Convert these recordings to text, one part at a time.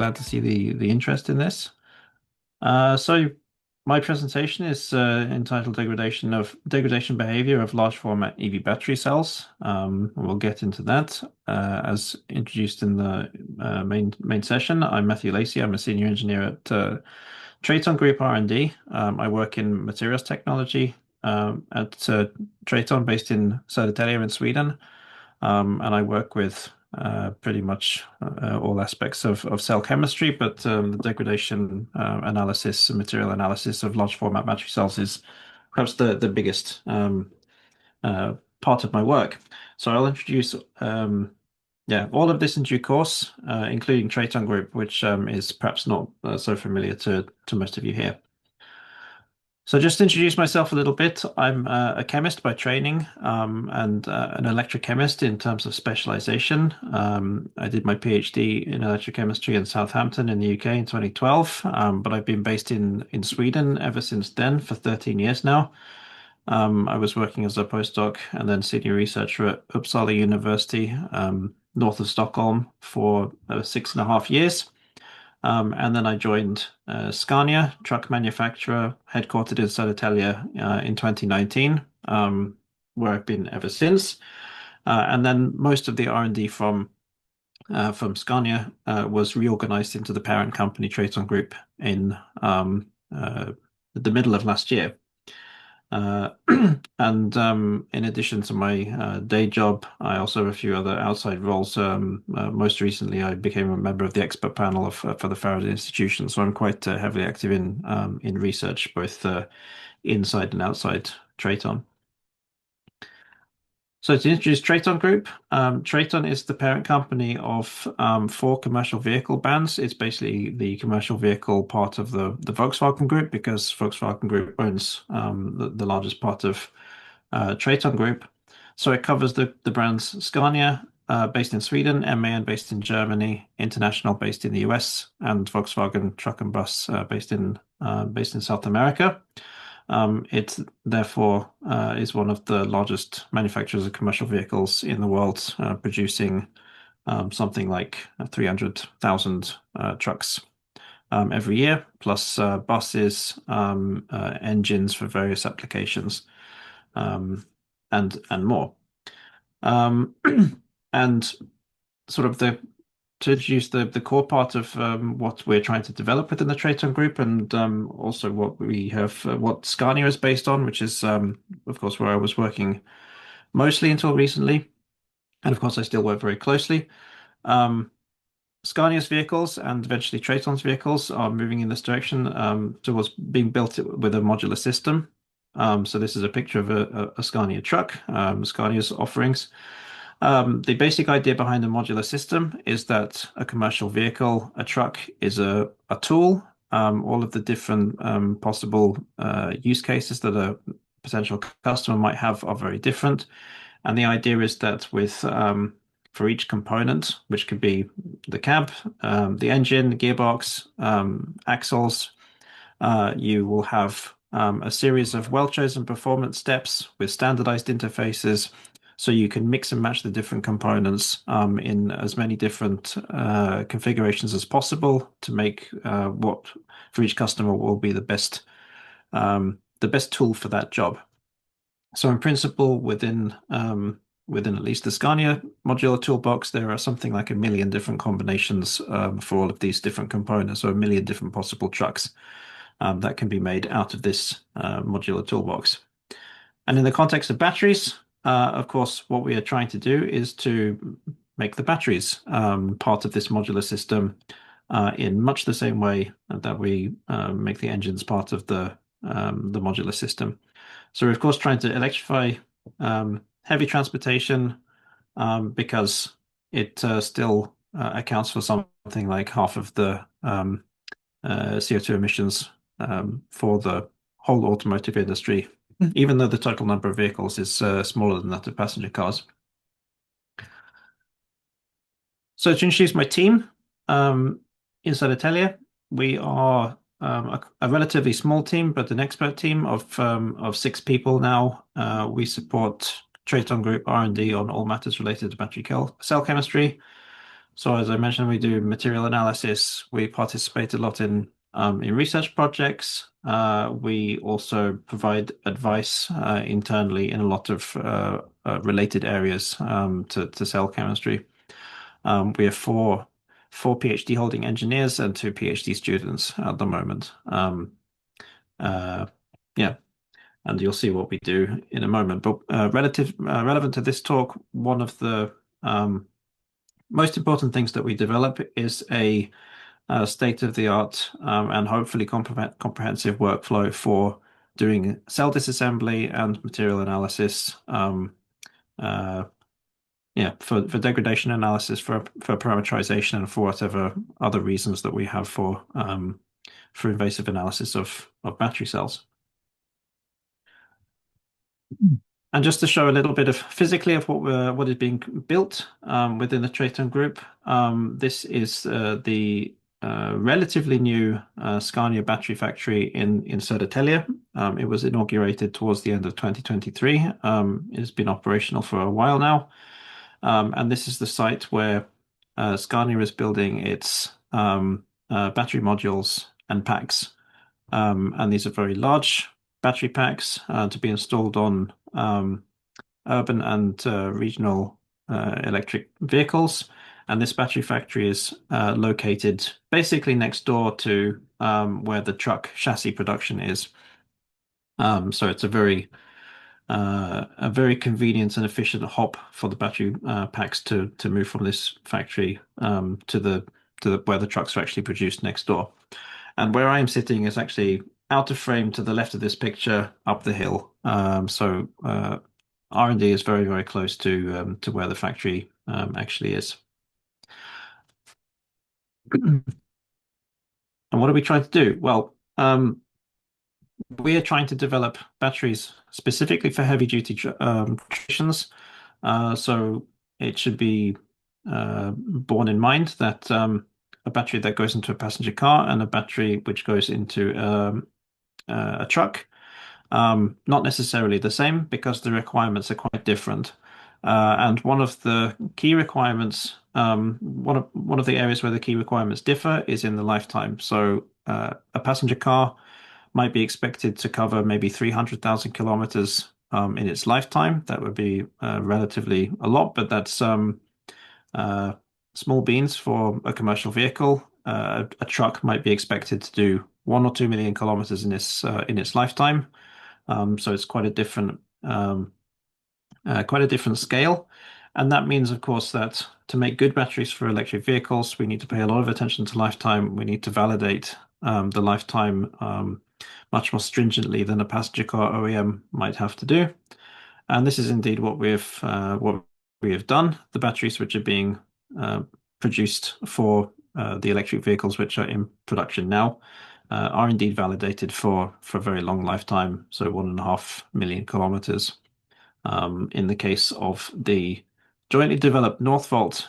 glad to see the interest in this. So my presentation is entitled Degradation Behavior of Large Format EV Battery Cells. We'll get into that as introduced in the main session. I'm Matthew Lacey. I'm a senior engineer at TRATON Group R&D. I work in materials technology at TRATON, based in Södertälje in Sweden. And I work with pretty much all aspects of cell chemistry, but the degradation analysis and material analysis of large format battery cells is perhaps the biggest part of my work. So I'll introduce all of this in due course, including TRATON Group, which is perhaps not so familiar to most of you here. So just to introduce myself a little bit, I'm a chemist by training and an electrochemist in terms of specialization. I did my PhD in electrochemistry in Southampton in the UK in 2012, but I've been based in Sweden ever since then for 13 years now. I was working as a postdoc and then senior researcher at Uppsala University, north of Stockholm, for 6.5 years. And then I joined Scania, truck manufacturer, headquartered in Södertälje in 2019, where I've been ever since. And then most of the R&D from Scania was reorganized into the parent company TRATON Group in the middle of last year. And in addition to my day job, I also have a few other outside roles. Most recently, I became a member of the expert panel for the Faraday Institution, so I'm quite heavily active in research, both inside and outside TRATON. So to introduce TRATON Group, TRATON is the parent company of 4 commercial vehicle brands. It's basically the commercial vehicle part of the Volkswagen Group, because Volkswagen Group owns the largest part of TRATON Group. So it covers the brands Scania, based in Sweden, MAN based in Germany, International based in the US, and Volkswagen Truck and Bus based in South America. It therefore is one of the largest manufacturers of commercial vehicles in the world, producing something like 300,000 trucks every year, plus buses, engines for various applications, and more. And sort of to introduce the core part of what we're trying to develop within the TRATON Group, and also what Scania is based on, which is, of course, where I was working mostly until recently. And of course, I still work very closely. Scania's vehicles and eventually TRATON's vehicles are moving in this direction towards being built with a modular system. So this is a picture of a Scania truck, Scania's offerings. The basic idea behind the modular system is that a commercial vehicle, a truck, is a tool. All of the different possible use cases that a potential customer might have are very different. And the idea is that for each component, which could be the cab, the engine, the gearbox, axles, you will have a series of well-chosen performance steps with standardized interfaces, so you can mix and match the different components in as many different configurations as possible to make what for each customer will be the best tool for that job. So in principle, within at least the Scania modular toolbox, there are something like 1 million different combinations for all of these different components, or 1 million different possible trucks that can be made out of this modular toolbox. And in the context of batteries, of course, what we are trying to do is to make the batteries part of this modular system in much the same way that we make the engines part of the modular system. So we're, of course, trying to electrify heavy transportation because it still accounts for something like half of the CO2 emissions for the whole automotive industry, even though the total number of vehicles is smaller than that of passenger cars. So to introduce my team, in Södertälje, we are a relatively small team, but an expert team of 6 people now. We support TRATON Group R&D on all matters related to battery cell chemistry. So as I mentioned, we do material analysis. We participate a lot in research projects. We also provide advice internally in a lot of related areas to cell chemistry. We have four PhD holding engineers and two PhD students at the moment. Uh, yeah, and you'll see what we do in a moment. But relevant to this talk, one of the most important things that we develop is a state-of-the-art and hopefully comprehensive workflow for doing cell disassembly and material analysis. Uh, yeah, for degradation analysis, for parameterization, and for whatever other reasons that we have for invasive analysis of battery cells. And just to show a little bit of physically of what is being built within the TRATON Group, this is the relatively new Scania battery factory in Södertälje. It was inaugurated towards the end of 2023. It's been operational for a while now. And this is the site where Scania is building its battery modules and packs. And these are very large battery packs to be installed on urban and regional electric vehicles. And this battery factory is located basically next door to where the truck chassis production is. So it's a very convenient and efficient hop for the battery packs to move from this factory to where the trucks are actually produced next door. And where I am sitting is actually out of frame to the left of this picture, up the hill. So R&D is very, very close to where the factory actually is. And what are we trying to do? Well, we are trying to develop batteries specifically for heavy duty tractions. So it should be borne in mind that a battery that goes into a passenger car and a battery which goes into a truck, not necessarily the same because the requirements are quite different. And one of the key requirements, one of the areas where the key requirements differ is in the lifetime. So a passenger car might be expected to cover maybe 300,000 kilometers in its lifetime. That would be relatively a lot, but that's small beans for a commercial vehicle. A truck might be expected to do 1 or 2 million kilometers in its lifetime. So it's quite a different scale. And that means, of course, that to make good batteries for electric vehicles, we need to pay a lot of attention to lifetime. We need to validate the lifetime much more stringently than a passenger car OEM might have to do. And this is indeed what we have done. The batteries which are being produced for the electric vehicles which are in production now are indeed validated for very long lifetime, so 1.5 million kilometers. In the case of the jointly developed Northvolt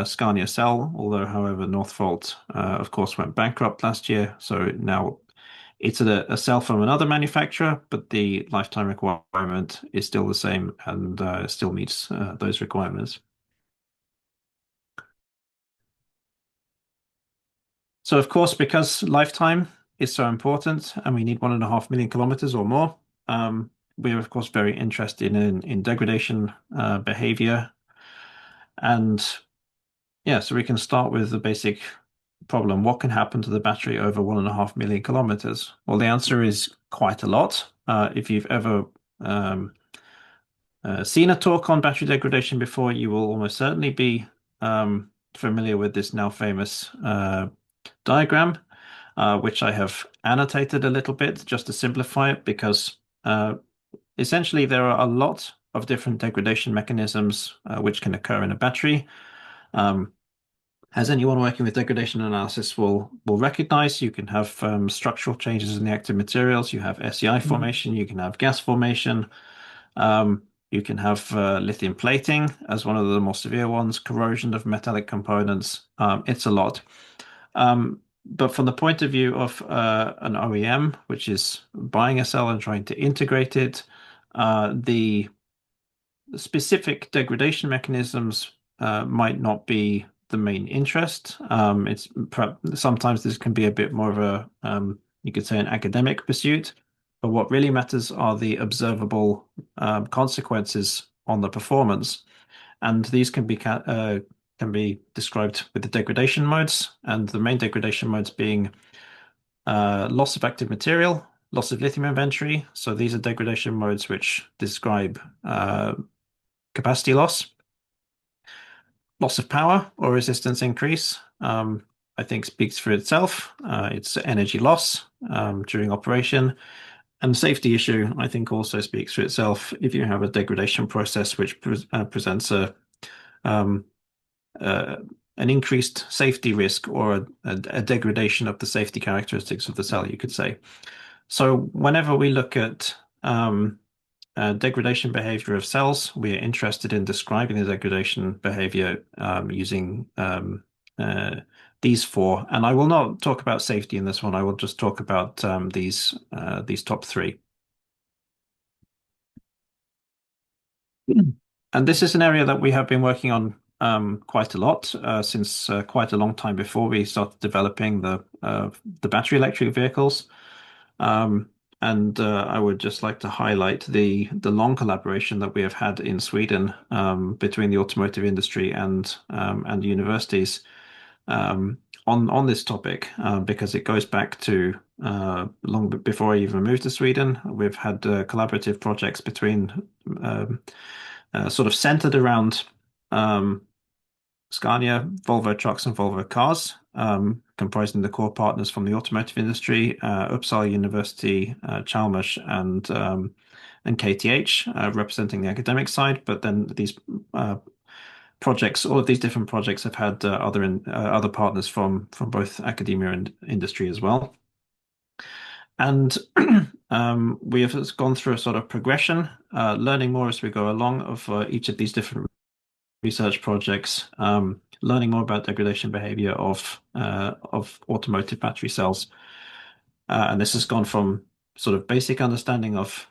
Scania cell, although, however, Northvolt, of course, went bankrupt last year. So now it's a cell from another manufacturer, but the lifetime requirement is still the same and still meets those requirements. So, of course, because lifetime is so important and we need 1.5 million kilometers or more, we're, of course, very interested in degradation behavior. And yeah, so we can start with the basic problem. What can happen to the battery over 1.5 million kilometers? Well, the answer is quite a lot. If you've ever seen a talk on battery degradation before, you will almost certainly be familiar with this now famous diagram, which I have annotated a little bit just to simplify it, because essentially there are a lot of different degradation mechanisms which can occur in a battery. As anyone working with degradation analysis will recognize, you can have structural changes in the active materials. You have SEI formation. You can have gas formation. You can have lithium plating as one of the more severe ones, corrosion of metallic components. It's a lot. But from the point of view of an OEM, which is buying a cell and trying to integrate it, the specific degradation mechanisms might not be the main interest. It's sometimes this can be a bit more of a you could say an academic pursuit, but what really matters are the observable consequences on the performance, and these can be described with the degradation modes, and the main degradation modes being loss of active material, loss of lithium inventory. So these are degradation modes which describe capacity loss, loss of power or resistance increase. I think speaks for itself. It's energy loss during operation. And safety issue, I think, also speaks for itself if you have a degradation process which presents um, uh, an increased safety risk or a degradation of the safety characteristics of the cell, you could say. So whenever we look at degradation behavior of cells, we are interested in describing the degradation behavior using these four. And I will not talk about safety in this one. I will just talk about these top three. And this is an area that we have been working on quite a lot since quite a long time before we started developing the battery electric vehicles. Um, and I would just like to highlight the long collaboration that we have had in Sweden between the automotive industry and universities on this topic because it goes back to long before I even moved to Sweden. We've had collaborative projects between sort of centered around Scania, Volvo Trucks, and Volvo Cars, comprising the core partners from the automotive industry, Uppsala University, Chalmers, and KTH, representing the academic side. But then these projects, all of these different projects, have had other partners from both academia and industry as well. And we have gone through a sort of progression, learning more as we go along of each of these different research projects, learning more about degradation behavior of automotive battery cells. And this has gone from sort of basic understanding of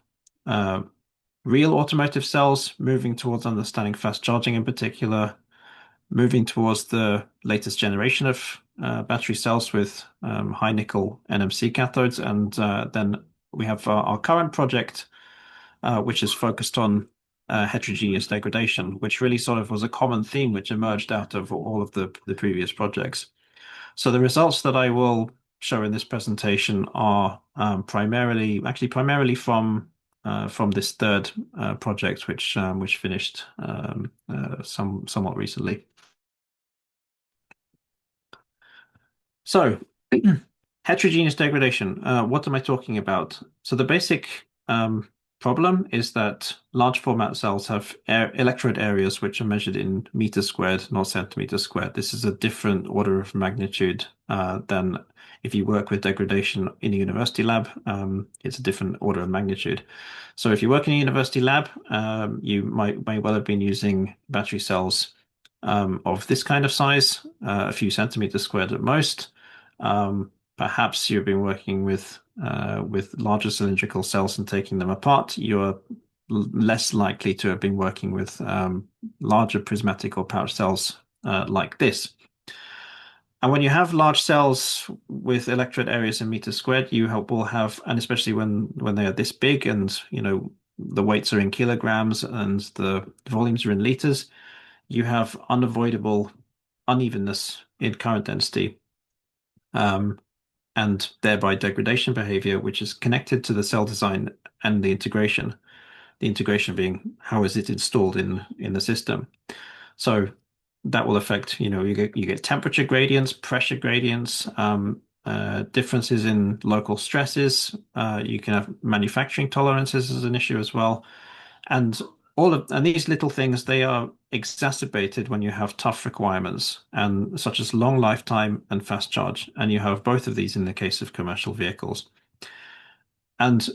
real automotive cells, moving towards understanding fast charging in particular, moving towards the latest generation of battery cells with high nickel NMC cathodes. And then we have our current project, which is focused on heterogeneous degradation, which really sort of was a common theme which emerged out of all of the previous projects. So the results that I will show in this presentation are primarily from this third project, which finished somewhat recently. So heterogeneous degradation, what am I talking about? So the basic problem is that large format cells have electrode areas which are measured in meters squared, not centimeters squared. This is a different order of magnitude than if you work with degradation in a university lab. It's a different order of magnitude. So if you work in a university lab, you may well have been using battery cells of this kind of size, a few centimeters squared at most. Perhaps you've been working with larger cylindrical cells and taking them apart. You're less likely to have been working with larger prismatic or pouch cells like this. And when you have large cells with electrode areas in meters squared, will have, and especially when they are this big, and the weights are in kilograms and the volumes are in liters, you have unavoidable unevenness in current density. And thereby degradation behavior, which is connected to the cell design and the integration. The integration being how is it installed in the system. So that will affect, you get temperature gradients, pressure gradients, differences in local stresses. You can have manufacturing tolerances as an issue as well. And these little things, they are exacerbated when you have tough requirements and such as long lifetime and fast charge. And you have both of these in the case of commercial vehicles. And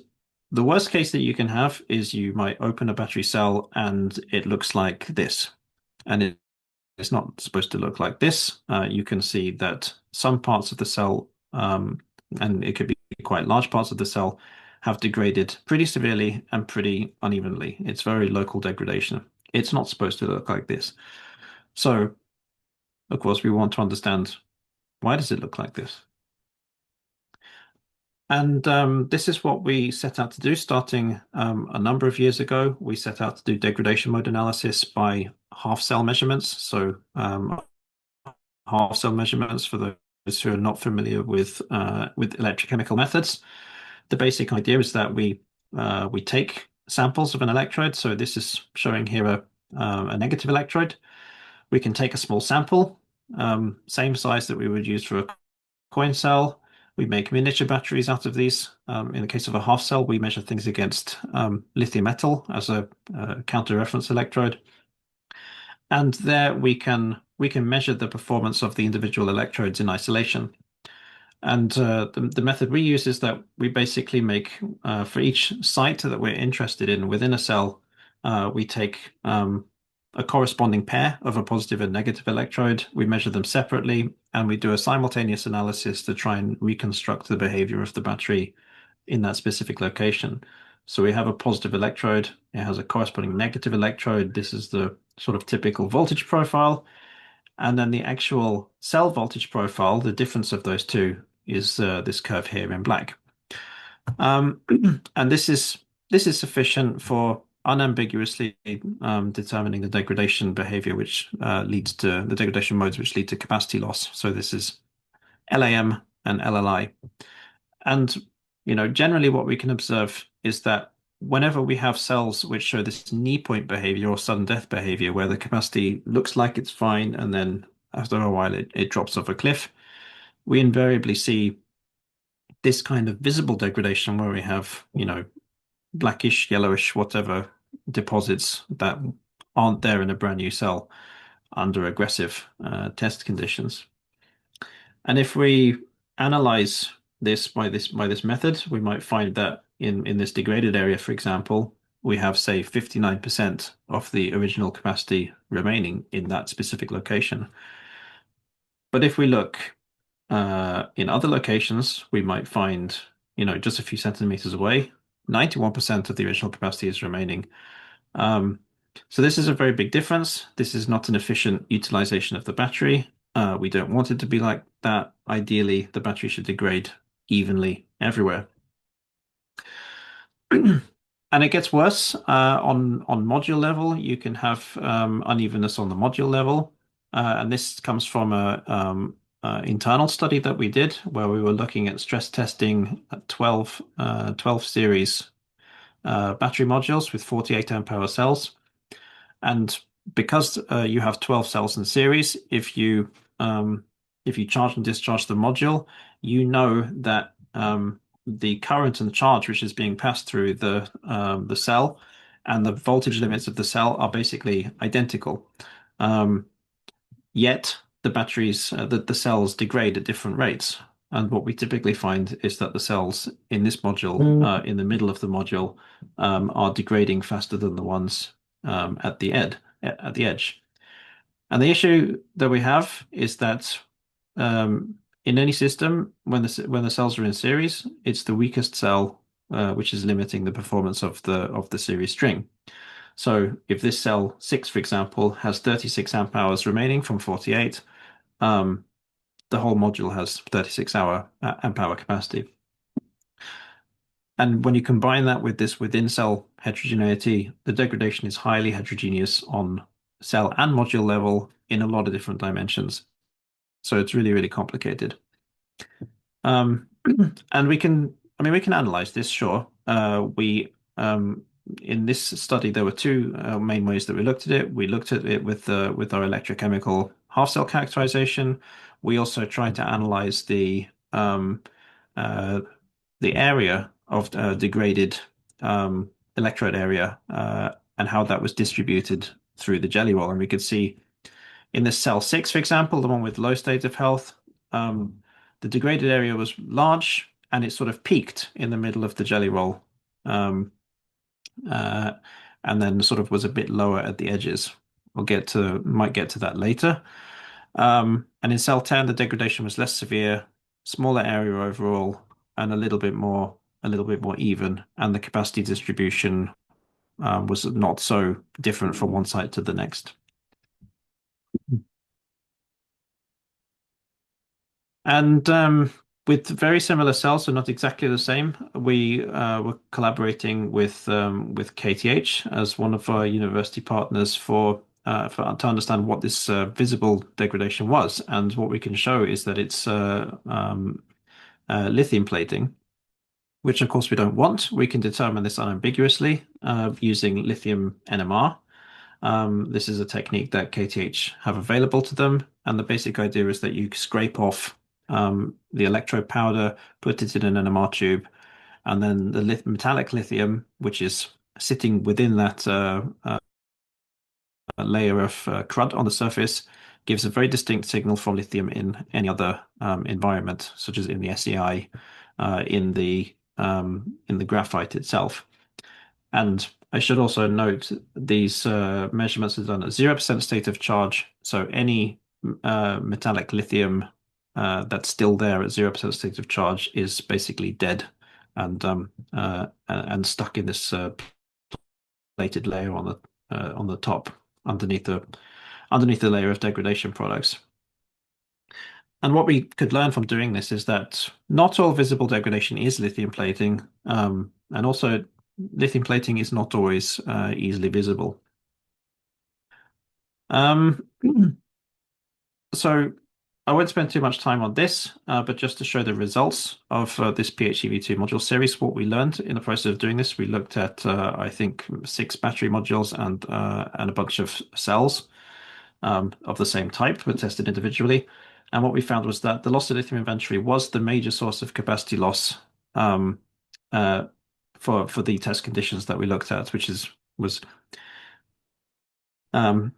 the worst case that you can have is you might open a battery cell and it looks like this. And it's not supposed to look like this. You can see that some parts of the cell, and it could be quite large parts of the cell, have degraded pretty severely and pretty unevenly. It's very local degradation. It's not supposed to look like this. So of course, we want to understand why does it look like this? And this is what we set out to do starting a number of years ago. We set out to do degradation mode analysis by half cell measurements. So half cell measurements, for those who are not familiar with electrochemical methods, the basic idea is that we take samples of an electrode. So this is showing here a negative electrode. We can take a small sample, same size that we would use for a coin cell. We make miniature batteries out of these. In the case of a half cell, we measure things against lithium metal as a counter reference electrode. And there we can measure the performance of the individual electrodes in isolation. And the method we use is that we basically make for each site that we're interested in within a cell, we take a corresponding pair of a positive and negative electrode. We measure them separately, and we do a simultaneous analysis to try and reconstruct the behavior of the battery in that specific location. So we have a positive electrode, it has a corresponding negative electrode. This is the sort of typical voltage profile. And then the actual cell voltage profile, the difference of those two is this curve here in black. And this is sufficient for unambiguously determining the degradation behavior, which leads to the degradation modes, which lead to capacity loss. So this is LAM and LLI. And generally what we can observe is that whenever we have cells which show this knee point behavior or sudden death behavior, where the capacity looks like it's fine and then after a while it drops off a cliff, we invariably see this kind of visible degradation where we have, blackish, yellowish, whatever deposits that aren't there in a brand new cell under aggressive test conditions. And if we analyze this by this method, we might find that in this degraded area, for example, we have, say, 59% of the original capacity remaining in that specific location. But if we look in other locations, we might find, just a few centimeters away, 91% of the original capacity is remaining. So this is a very big difference. This is not an efficient utilization of the battery. We don't want it to be like that. Ideally, the battery should degrade evenly everywhere. And it gets worse on module level. You can have unevenness on the module level. And this comes from a internal study that we did where we were looking at stress testing 12 series battery modules with 48 amp hour cells. And because you have 12 cells in series, if you charge and discharge the module, you know that the current and charge which is being passed through the cell and the voltage limits of the cell are basically identical. Yet the batteries, the cells degrade at different rates. And what we typically find is that the cells in this module, in the middle of the module, are degrading faster than the ones at the edge. And the issue that we have is that in any system, when the cells are in series, it's the weakest cell which is limiting the performance of the series string. So if this cell 6, for example, has 36 amp hours remaining from 48, the whole module has 36 amp hour capacity. And when you combine that with this within cell heterogeneity, the degradation is highly heterogeneous on cell and module level in a lot of different dimensions. So it's really, really complicated. And we can analyze this, sure. In this study, there were two main ways that we looked at it. We looked at it with our electrochemical half cell characterization. We also tried to analyze the area of degraded electrode area and how that was distributed through the jelly roll. And we could see in this cell 6, for example, the one with low state of health, the degraded area was large and it sort of peaked in the middle of the jelly roll. And then sort of was a bit lower at the edges. Might get to that later. And in cell 10, the degradation was less severe, smaller area overall, and a little bit more even, and the capacity distribution was not so different from one site to the next. And with very similar cells, so not exactly the same, we were collaborating with KTH as one of our university partners for to understand what this visible degradation was. And what we can show is that it's lithium plating, which of course we don't want. We can determine this unambiguously using lithium NMR. This is a technique that KTH have available to them, and the basic idea is that you scrape off the electrode powder, put it in an NMR tube, and then the metallic lithium, which is sitting within that layer of crud on the surface, gives a very distinct signal from lithium in any other environment, such as in the SEI, in the graphite itself. And I should also note these measurements are done at 0% state of charge. So any metallic lithium that's still there at 0% state of charge is basically dead and stuck in this plated layer on the top underneath the layer of degradation products. And what we could learn from doing this is that not all visible degradation is lithium plating, and also lithium plating is not always easily visible. Um, so I won't spend too much time on this, but just to show the results of this PHEV2 module series, what we learned in the process of doing this, we looked at, I think, 6 battery modules and a bunch of cells of the same type, but tested individually. And what we found was that the loss of lithium inventory was the major source of capacity loss for the test conditions that we looked at, which was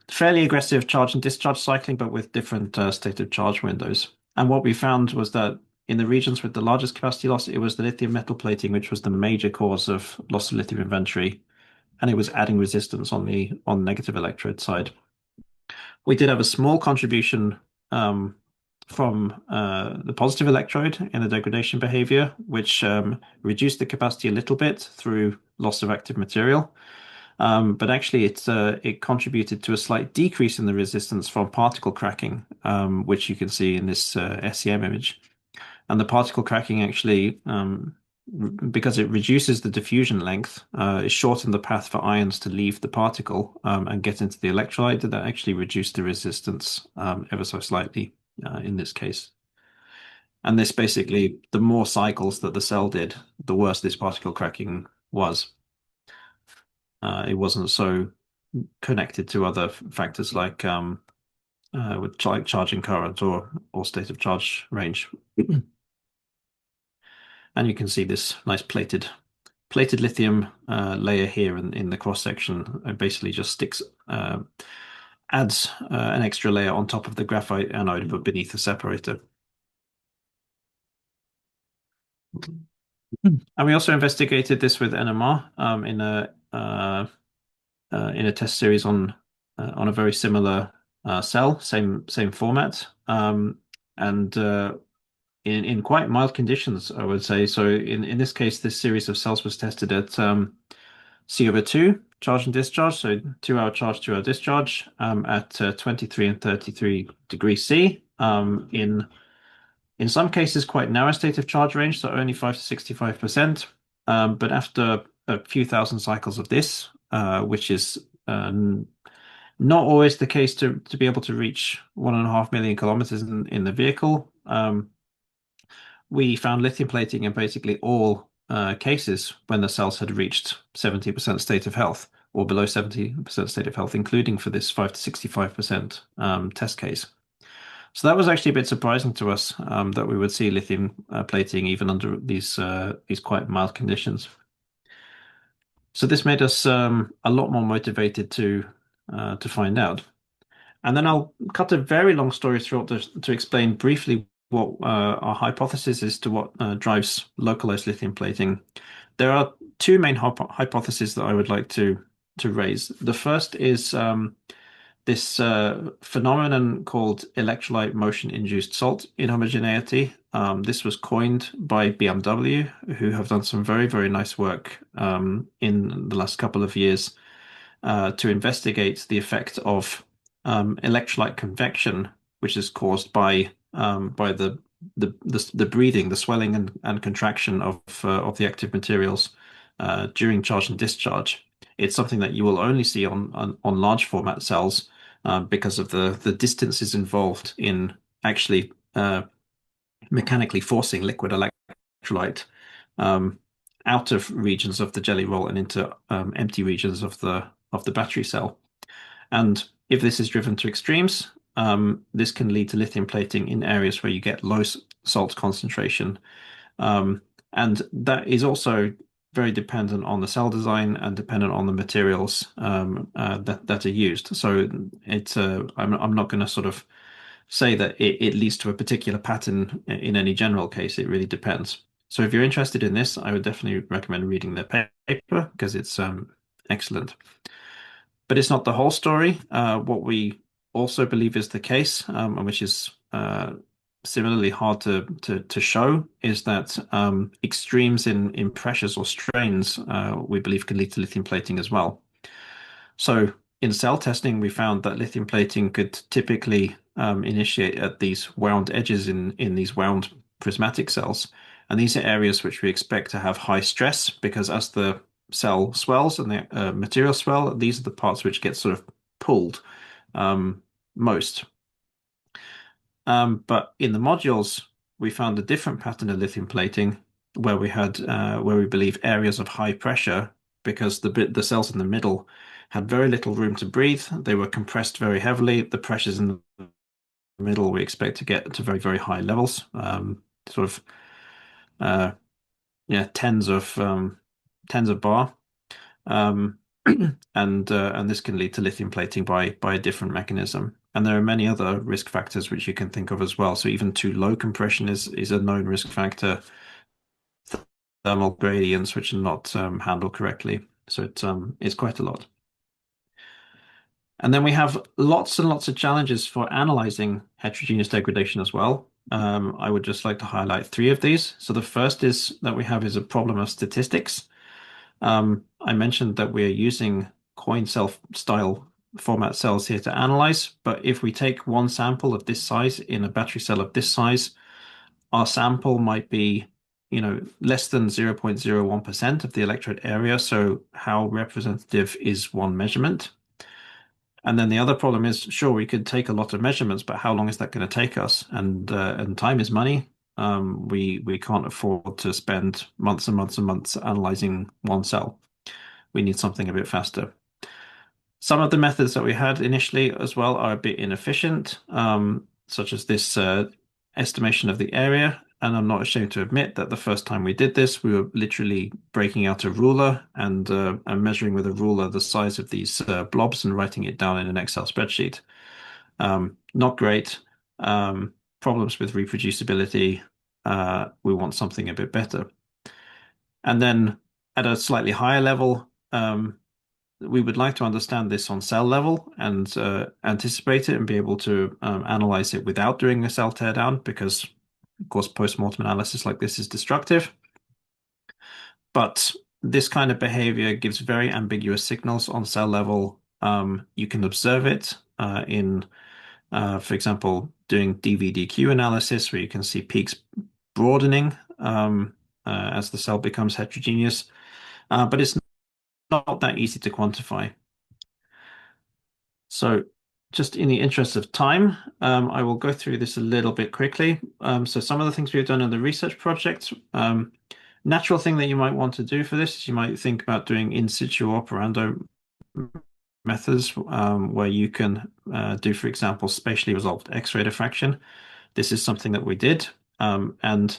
fairly aggressive charge and discharge cycling, but with different state of charge windows. And what we found was that in the regions with the largest capacity loss, it was the lithium metal plating, which was the major cause of loss of lithium inventory, and it was adding resistance on the negative electrode side. We did have a small contribution from the positive electrode in the degradation behavior, which reduced the capacity a little bit through loss of active material. But actually, it contributed to a slight decrease in the resistance from particle cracking, which you can see in this SEM image. And the particle cracking actually, because it reduces the diffusion length, it shortened the path for ions to leave the particle and get into the electrolyte. That actually reduced the resistance ever so slightly in this case. And this basically, the more cycles that the cell did, the worse this particle cracking was. It wasn't so connected to other factors like with like charging current or state of charge range. And you can see this nice plated lithium layer here in the cross section. It basically just adds an extra layer on top of the graphite anode but beneath the separator. And we also investigated this with NMR in a test series on a very similar cell, same format, and in quite mild conditions, I would say. So in this case, this series of cells was tested at C/2 charge and discharge, so 2-hour charge, 2-hour discharge at 23 and 33 degrees C. In some cases, quite narrow state of charge range, so only 5 to 65%. But after a few thousand cycles of this, which is not always the case to be able to reach 1.5 million kilometers in the vehicle, we found lithium plating in basically all cases when the cells had reached 70% state of health or below 70% state of health, including for this 5 to 65% test case. So that was actually a bit surprising to us that we would see lithium plating even under these quite mild conditions. So this made us a lot more motivated to find out. And then I'll cut a very long story short to explain briefly what our hypothesis is to what drives localized lithium plating. There are 2 main hypotheses that I would like to raise. The first is this phenomenon called electrolyte motion-induced salt inhomogeneity. This was coined by BMW, who have done some very, very nice work in the last couple of years to investigate the effect of electrolyte convection, which is caused by the the breathing, the swelling and contraction of the active materials during charge and discharge. It's something that you will only see on large format cells because of the distances involved in actually mechanically forcing liquid electrolyte um, out of regions of the jelly roll and into empty regions of the battery cell. And if this is driven to extremes, this can lead to lithium plating in areas where you get low salt concentration. Um, and that is also very dependent on the cell design and dependent on the materials that are used. So I'm not going to sort of say that it leads to a particular pattern in any general case. It really depends. So if you're interested in this, I would definitely recommend reading the paper because it's excellent. But it's not the whole story. What we also believe is the case, and which is similarly hard to show, is that extremes in pressures or strains we believe can lead to lithium plating as well. So in cell testing, we found that lithium plating could typically initiate at these wound edges in these wound prismatic cells. And these are areas which we expect to have high stress because as the cell swells and the material swell, these are the parts which get sort of pulled most. But in the modules, we found a different pattern of lithium plating where we believe areas of high pressure because the cells in the middle had very little room to breathe. They were compressed very heavily. The pressures in the middle we expect to get to very, very high levels, sort of yeah, tens of bar. Um, and this can lead to lithium plating by a different mechanism. And there are many other risk factors which you can think of as well. So even too low compression is a known risk factor. Thermal gradients which are not handled correctly. So it's quite a lot. And then we have lots and lots of challenges for analyzing heterogeneous degradation as well. I would just like to highlight three of these. So the first is that we have is a problem of statistics. I mentioned that we're using coin cell style format cells here to analyze, but if we take one sample of this size in a battery cell of this size, our sample might be, less than 0.01% of the electrode area. So how representative is one measurement? And then the other problem is, sure, we could take a lot of measurements, but how long is that going to take us? And time is money. We can't afford to spend months and months and months analyzing one cell. We need something a bit faster. Some of the methods that we had initially as well are a bit inefficient, such as this estimation of the area. And I'm not ashamed to admit that the first time we did this, we were literally breaking out a ruler and measuring with a ruler the size of these blobs and writing it down in an Excel spreadsheet. Not great. Problems with reproducibility. We want something a bit better. And then at a slightly higher level, we would like to understand this on cell level and anticipate it and be able to analyze it without doing a cell teardown because, of course, post-mortem analysis like this is destructive. But this kind of behavior gives very ambiguous signals on cell level. You can observe it for example, doing DVDQ analysis where you can see peaks broadening as the cell becomes heterogeneous, but it's not that easy to quantify. So just in the interest of time, I will go through this a little bit quickly. So some of the things we've done in the research project, natural thing that you might want to do for this is you might think about doing in situ operando methods where you can do, for example, spatially resolved X-ray diffraction. This is something that we did. And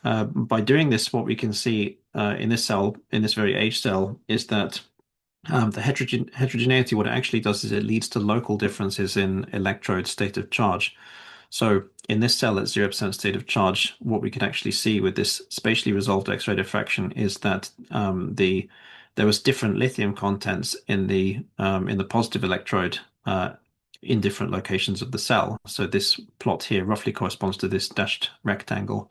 by doing this, what we can see in this cell, in this very aged cell, is that the heterogeneity, what it actually does is it leads to local differences in electrode state of charge. So in this cell at 0% state of charge, what we can actually see with this spatially resolved X-ray diffraction is that there was different lithium contents in the positive electrode in different locations of the cell. So this plot here roughly corresponds to this dashed rectangle.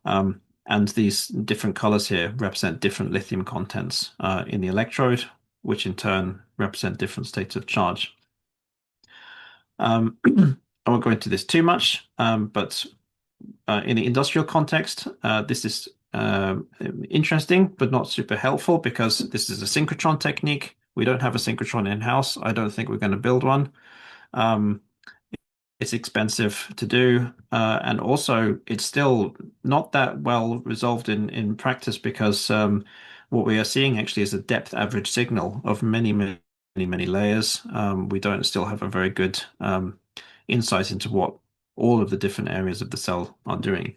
And these different colors here represent different lithium contents in the electrode, which in turn represent different states of charge. I won't go into this too much, but in the industrial context, this is interesting, but not super helpful because this is a synchrotron technique. We don't have a synchrotron in-house. I don't think we're going to build one. Um, it's expensive to do, and also it's still not that well resolved in practice because what we are seeing actually is a depth average signal of many layers. We don't still have a very good insight into what all of the different areas of the cell are doing.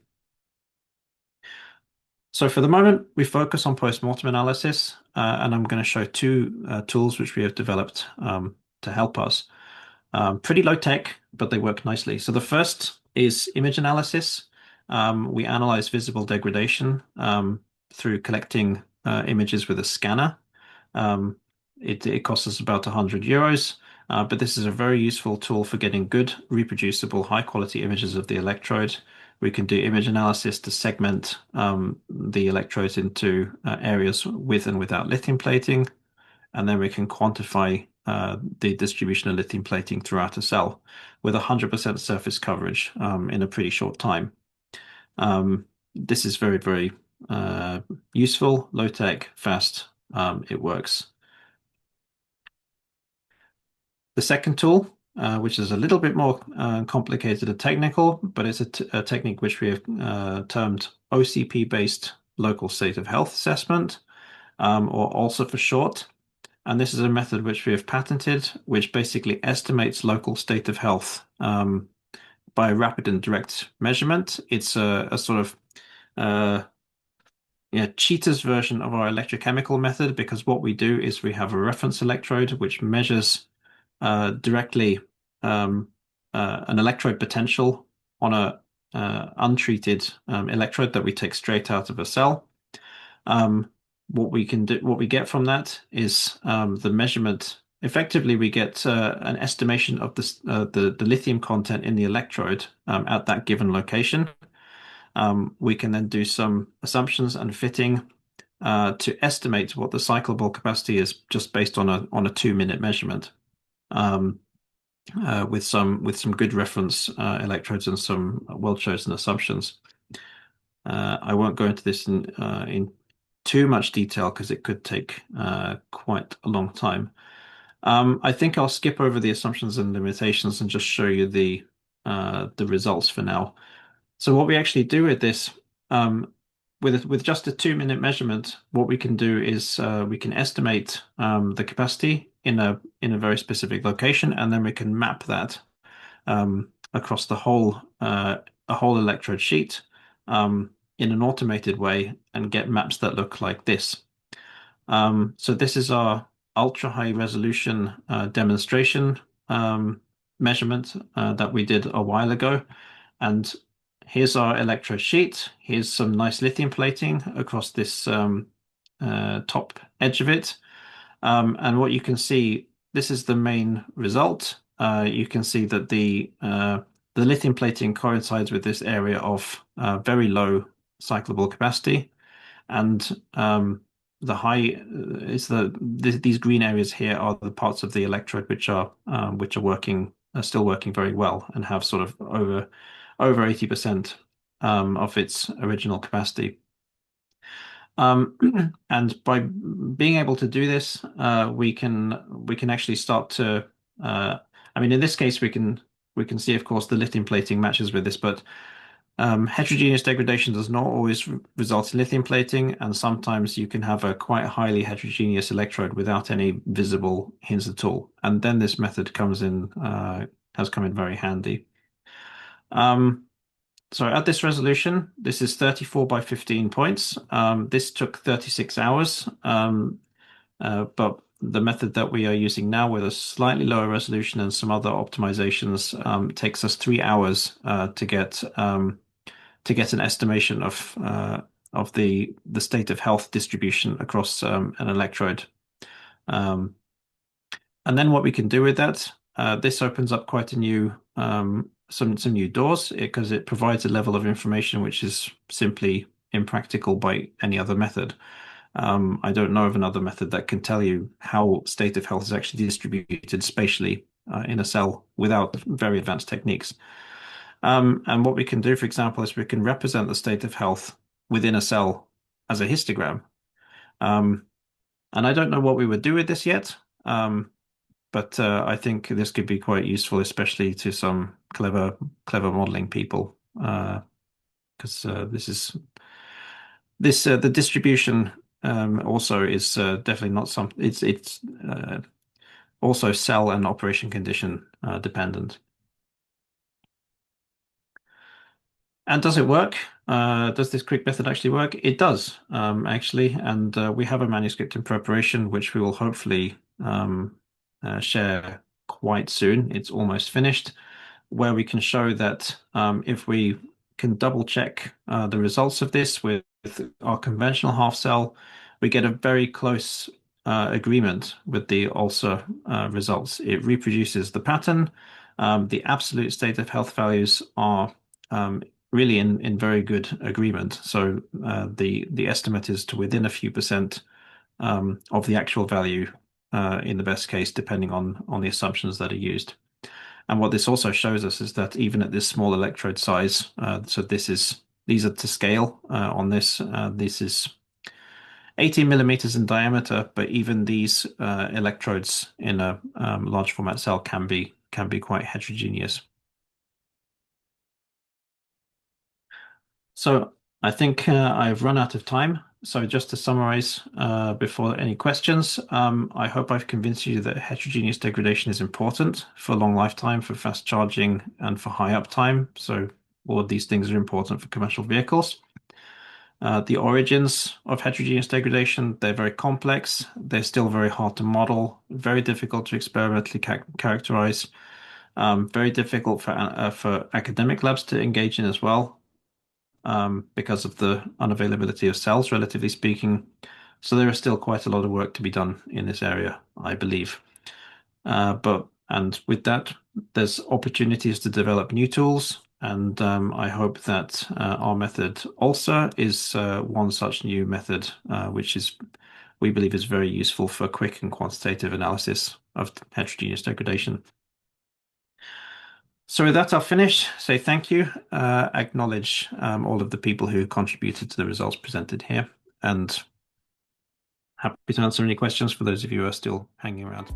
So for the moment, we focus on post-mortem analysis, and I'm going to show two tools which we have developed to help us. Pretty low tech, but they work nicely. So the first is image analysis. We analyze visible degradation through collecting images with a scanner. Um, it costs us about €100, but this is a very useful tool for getting good, reproducible, high quality images of the electrode. We can do image analysis to segment the electrodes into areas with and without lithium plating, and then we can quantify the distribution of lithium plating throughout a cell with 100% surface coverage in a pretty short time. This is very useful, low tech, fast. It works. The second tool, which is a little bit more complicated and technical, but it's a technique which we have termed OCP-based local state of health assessment, or also for short. And this is a method which we have patented, which basically estimates local state of health by rapid and direct measurement. It's a sort of cheater's version of our electrochemical method because what we do is we have a reference electrode which measures directly an electrode potential on a untreated electrode that we take straight out of a cell. What we get from that is the measurement. Effectively, we get an estimation of the lithium content in the electrode at that given location. We can then do some assumptions and fitting to estimate what the cyclable capacity is just based on a 2-minute measurement. With some good reference electrodes and some well-chosen assumptions. I won't go into this in too much detail because it could take quite a long time. I think I'll skip over the assumptions and limitations and just show you the results for now. So what we actually do with this, with just a 2-minute measurement, what we can do is we can estimate the capacity in a very specific location, and then we can map that across the whole electrode sheet in an automated way and get maps that look like this. So this is our ultra high resolution demonstration measurement that we did a while ago. And here's our electrode sheet. Here's some nice lithium plating across this top edge of it. And what you can see, this is the main result. You can see that the lithium plating coincides with this area of very low cyclable capacity, and the high is these green areas here are the parts of the electrode which are still working very well and have sort of over 80% of its original capacity. And by being able to do this, we can actually start to. I mean, in this case, we can see, of course, the lithium plating matches with this, but heterogeneous degradation does not always result in lithium plating, and sometimes you can have a quite highly heterogeneous electrode without any visible hints at all. And then this method has come in very handy. So at this resolution, this is 34 by 15 points. This took 36 hours, but the method that we are using now with a slightly lower resolution and some other optimizations takes us 3 hours to get an estimation of the state of health distribution across an electrode. And then what we can do with that, this opens up quite a new some new doors because it provides a level of information which is simply impractical by any other method. I don't know of another method that can tell you how state of health is actually distributed spatially in a cell without very advanced techniques. And what we can do, for example, is we can represent the state of health within a cell as a histogram. Um, and I don't know what we would do with this yet, but I think this could be quite useful, especially to some clever modeling people, because the distribution also is definitely not some. It's also cell and operation condition dependent. And does it work? Does this quick method actually work? It does, actually. And we have a manuscript in preparation, which we will hopefully share quite soon. It's almost finished, where we can show that if we can double check the results of this with our conventional half cell, we get a very close agreement with the ulcer results. It reproduces the pattern. The absolute state of health values are really in very good agreement. So the estimate is to within a few percent of the actual value in the best case, depending on the assumptions that are used. And what this also shows us is that even at this small electrode size, so these are to scale on this. This is 18 millimeters in diameter, but even these electrodes in a large format cell can be quite heterogeneous. So I think I've run out of time. So just to summarize, before any questions, I hope I've convinced you that heterogeneous degradation is important for long lifetime, for fast charging, and for high uptime. So all of these things are important for commercial vehicles. The origins of heterogeneous degradation, they're very complex. They're still very hard to model, very difficult to experimentally characterize, very difficult for academic labs to engage in as well, because of the unavailability of cells, relatively speaking. So there is still quite a lot of work to be done in this area, I believe. And with that, there's opportunities to develop new tools, and I hope that our method also is one such new method, which is we believe is very useful for quick and quantitative analysis of heterogeneous degradation. So with that, I'll finish. Say thank you. Acknowledge all of the people who contributed to the results presented here, and happy to answer any questions for those of you who are still hanging around.